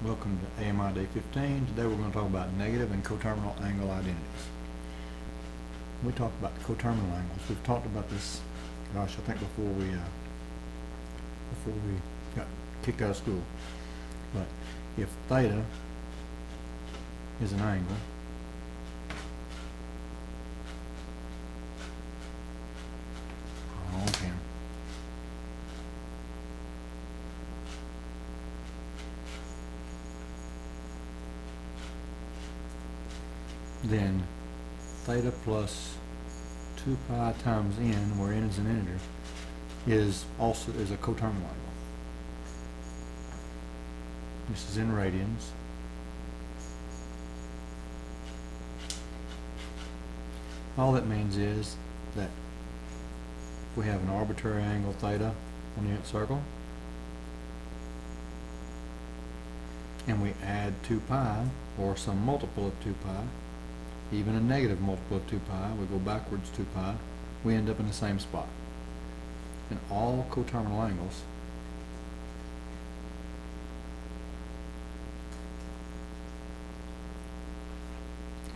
Welcome to AMI Day 15. Today we're going to talk about negative and coterminal angle identities. We talked about coterminal angles. We've talked about this, gosh, I think before we got kicked out of school. But if theta is an angle, okay, then theta plus 2 pi times n, where n is an integer, is a coterminal angle. This is in radians. All that means is that if we have an arbitrary angle theta on the unit circle, and we add 2 pi, or some multiple of 2 pi, even a negative multiple of 2 pi, we go backwards 2 pi, we end up in the same spot. And all coterminal angles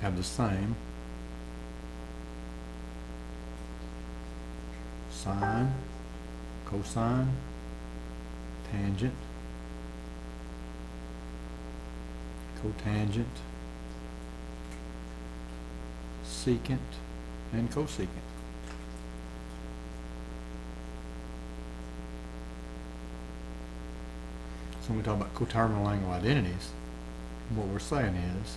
have the same sine, cosine, tangent, cotangent, secant, and cosecant. So when we talk about coterminal angle identities, what we're saying is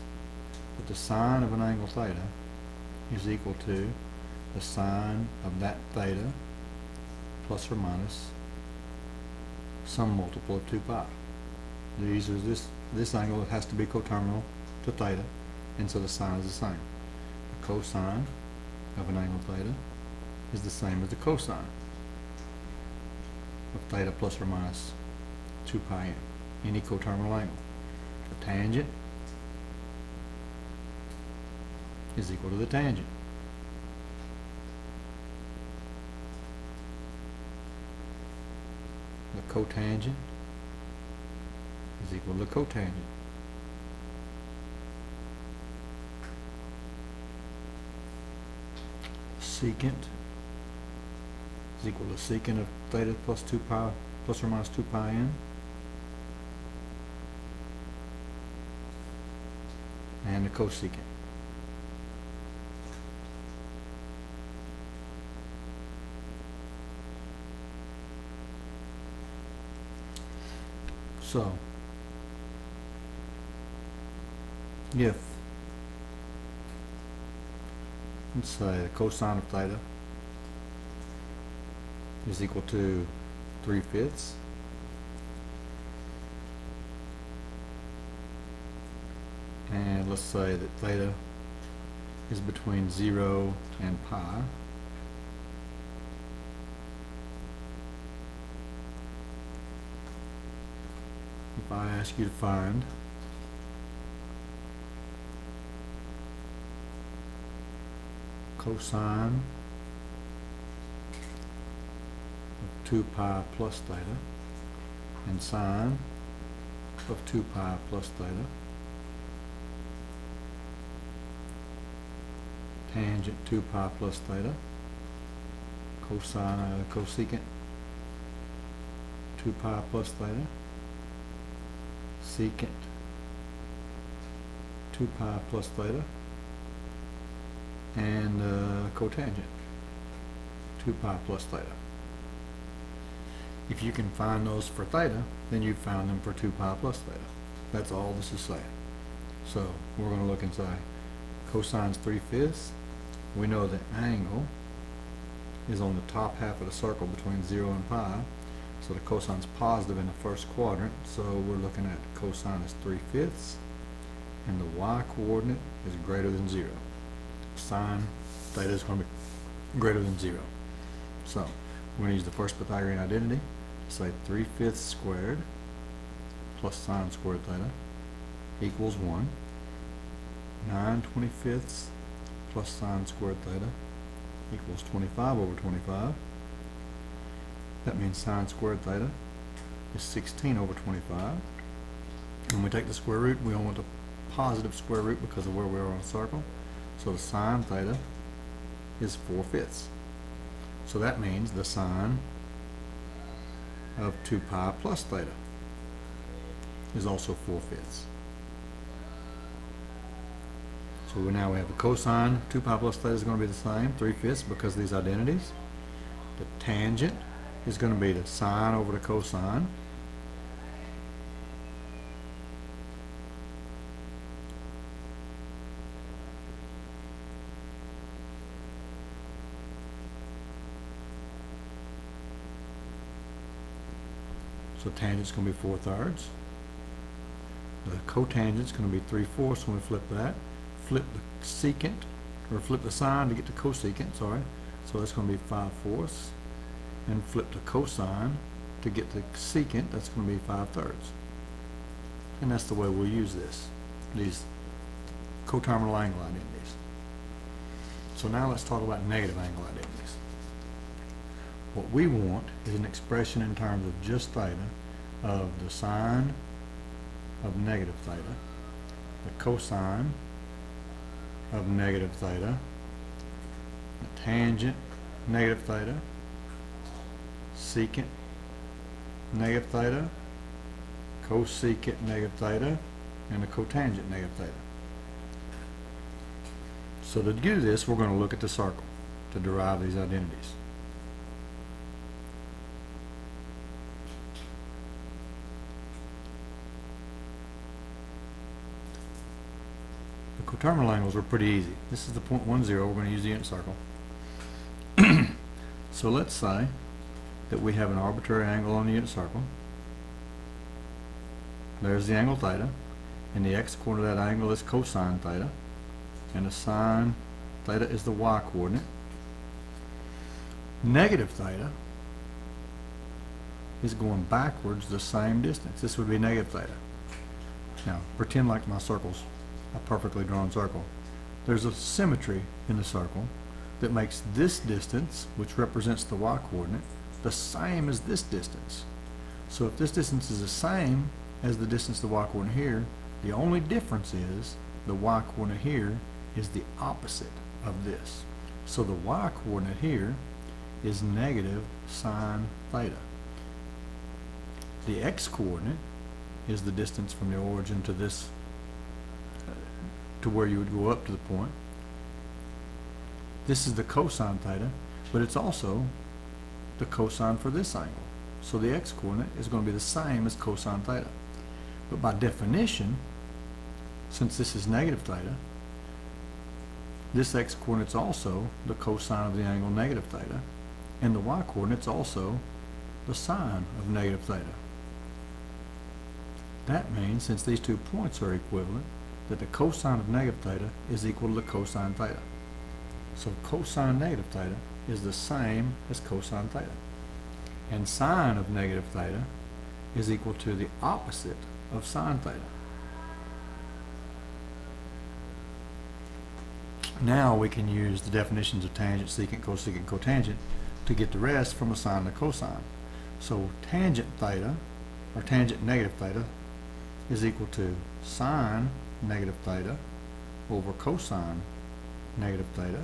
that the sine of an angle theta is equal to the sine of that theta plus or minus some multiple of 2 pi. This angle has to be coterminal to theta, and so the sine is the same. The cosine of an angle theta is the same as the cosine of theta plus or minus 2 pi n, any coterminal angle. The tangent is equal to the tangent. The cotangent is equal to the cotangent. Secant is equal to secant of theta plus 2 pi plus or minus 2 pi n. And the cosecant. So, if, let's say the cosine of theta is equal to 3/5, and let's say that theta is between 0 and pi, if I ask you to find cosine of 2 pi plus theta and sine of 2 pi plus theta, tangent 2 pi plus theta, cosecant 2 pi plus theta, secant 2 pi plus theta, and cotangent 2 pi plus theta. If you can find those for theta, then you've found them for 2 pi plus theta. That's all this is saying. So we're going to look and say cosine's 3/5. We know the angle is on the top half of the circle between 0 and pi, so the cosine's positive in the first quadrant, so we're looking at cosine is 3/5, and the y coordinate is greater than 0. Sine theta is going to be greater than 0. So we're going to use the first Pythagorean identity, say 3/5 squared plus sine squared theta equals 1. 9/25 plus sine squared theta equals 25 over 25. That means sine squared theta is 16 over 25. When we take the square root, we don't want the positive square root because of where we are on a circle. So the sine theta is 4/5. So that means the sine of 2 pi plus theta is also 4/5. So now we have the cosine 2 pi plus theta is going to be the same, 3/5, because of these identities. The tangent is going to be the sine over the cosine. So tangent is going to be 4/3. The cotangent is going to be 3/4 when we flip that. Flip the secant, or flip the sine to get the cosecant, sorry. So that's going to be 5/4. And flip the cosine to get the secant, that's going to be 5/3. And that's the way we'll use this, these coterminal angle identities. So now let's talk about negative angle identities. What we want is an expression in terms of just theta of the sine of negative theta, the cosine of negative theta, the tangent negative theta, secant negative theta, cosecant negative theta, and the cotangent negative theta. So to do this, we're going to look at the circle to derive these identities. The coterminal angles are pretty easy. This is the point 1, 0. We're going to use the unit circle. So let's say that we have an arbitrary angle on the unit circle. There's the angle theta, and the x-coordinate of that angle is cosine theta, and the sine theta is the y-coordinate. Negative theta is going backwards the same distance. This would be negative theta. Now, pretend like my circle's a perfectly drawn circle. There's a symmetry in the circle that makes this distance, which represents the y-coordinate, the same as this distance. So if this distance is the same as the distance of the y-coordinate here, the only difference is the y-coordinate here is the opposite of this. So the y-coordinate here is negative sine theta. The x-coordinate is the distance from the origin to this, to where you would go up to the point. This is the cosine theta, but it's also the cosine for this angle. So the x-coordinate is going to be the same as cosine theta. But by definition, since this is negative theta, this x-coordinate is also the cosine of the angle negative theta, and the y-coordinate is also the sine of negative theta. That means, since these 2 points are equivalent, that the cosine of negative theta is equal to the cosine theta. So cosine negative theta is the same as cosine theta. And sine of negative theta is equal to the opposite of sine theta. Now we can use the definitions of tangent, secant, cosecant, cotangent to get the rest from a sine to cosine. So tangent theta, or tangent negative theta, is equal to sine negative theta over cosine negative theta.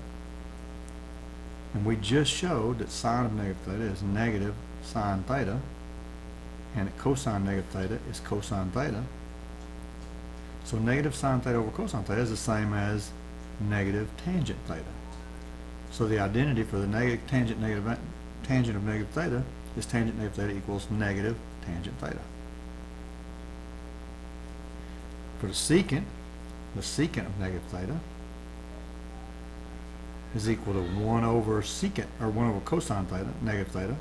And we just showed that sine of negative theta is negative sine theta, and that cosine negative theta is cosine theta. So negative sine theta over cosine theta is the same as negative tangent theta. So the identity for the negative tangent of negative theta is tangent negative theta equals negative tangent theta. For the secant of negative theta is equal to 1 over secant, or 1 over cosine theta, negative theta.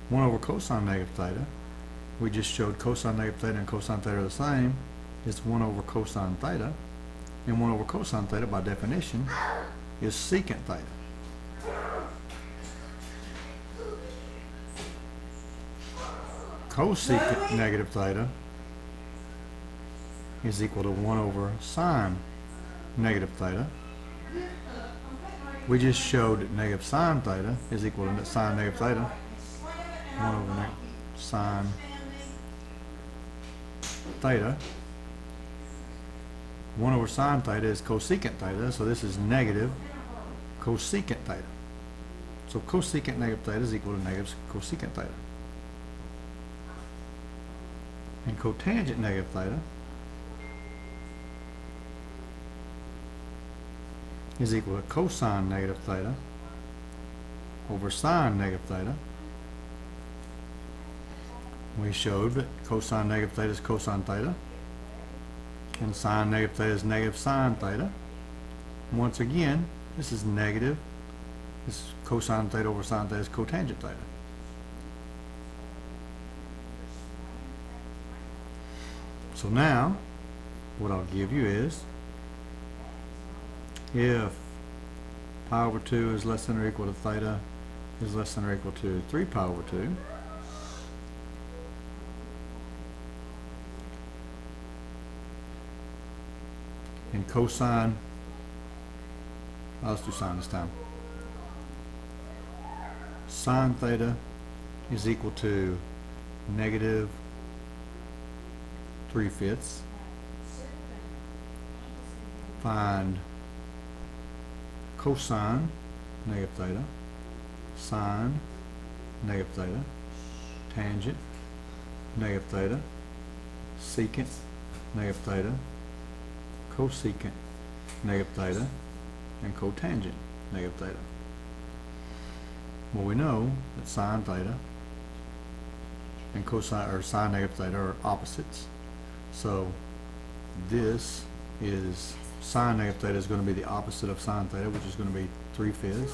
1 over cosine negative theta, we just showed cosine negative theta and cosine theta are the same, is 1 over cosine theta, and 1 over cosine theta by definition is secant theta. Cosecant negative theta is equal to 1 over sine negative theta. We just showed that negative sine theta is equal to sine negative theta. 1 over sine theta. 1 over sine theta is cosecant theta, so this is negative cosecant theta. So cosecant negative theta is equal to negative cosecant theta. And cotangent negative theta is equal to cosine negative theta over sine negative theta. We showed that cosine negative theta is cosine theta, and sine negative theta is negative sine theta. Once again, this is negative. This cosine theta over sine theta is cotangent theta. So now, what I'll give you is, if pi over 2 is less than or equal to theta is less than or equal to 3 pi over 2, and cosine, let's do sine this time, sine theta is equal to negative 3/5, find cosine negative theta, sine negative theta, tangent negative theta, secant negative theta, cosecant negative theta, and cotangent negative theta. Well, we know that sine theta and cosine or sine negative theta are opposites. So this is sine negative theta is going to be the opposite of sine theta, which is going to be 3/5.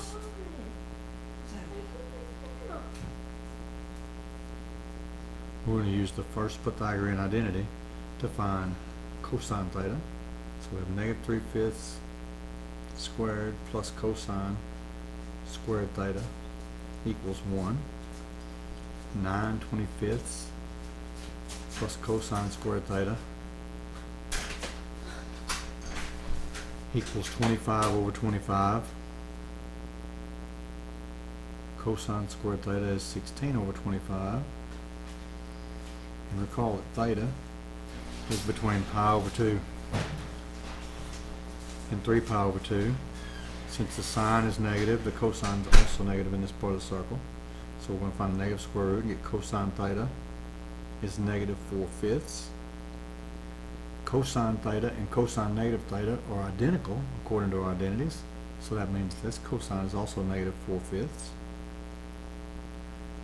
We're going to use the first Pythagorean identity to find cosine theta. So we have negative 3/5 squared plus cosine squared theta equals 1. 9/25 plus cosine squared theta equals 25 over 25. Cosine squared theta is 16 over 25. And recall that theta is between pi over 2 and 3 pi over 2. Since the sine is negative, the cosine is also negative in this part of the circle. So we're going to find the negative square root and get cosine theta is negative 4/5. Cosine theta and cosine negative theta are identical according to our identities. So that means this cosine is also negative 4/5.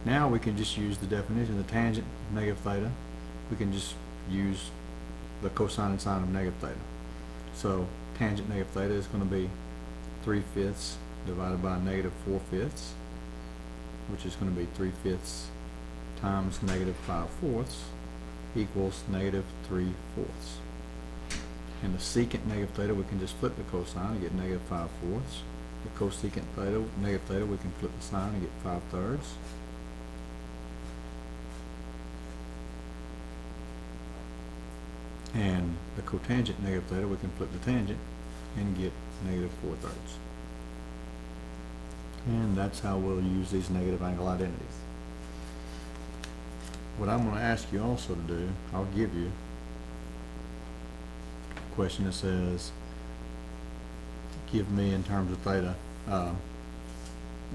Now we can just use the definition of the tangent negative theta. We can just use the cosine and sine of negative theta. So tangent negative theta is going to be 3/5 divided by negative 4/5, which is going to be 3/5 times negative 5/4 equals negative 3/4. And the secant negative theta, we can just flip the cosine and get negative 5/4. The cosecant theta, negative theta, we can flip the sine and get 5/3. And the cotangent negative theta, we can flip the tangent and get negative 4/3. And that's how we'll use these negative angle identities. What I'm going to ask you also to do, I'll give you a question that says, give me in terms of theta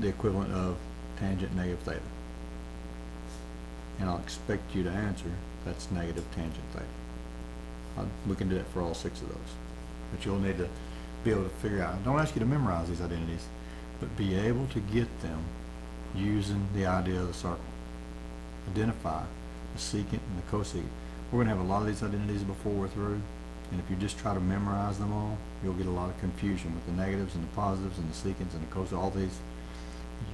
the equivalent of tangent negative theta. And I'll expect you to answer that's negative tangent theta. We can do that for all 6 of those. But you'll need to be able to figure out, don't ask you to memorize these identities, but be able to get them using the idea of the circle. Identify the secant and the cosecant. We're going to have a lot of these identities before we're through, and if you just try to memorize them all, you'll get a lot of confusion with the negatives and the positives and the secants and the cosecants, all these.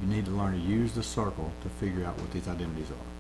You need to learn to use the circle to figure out what these identities are.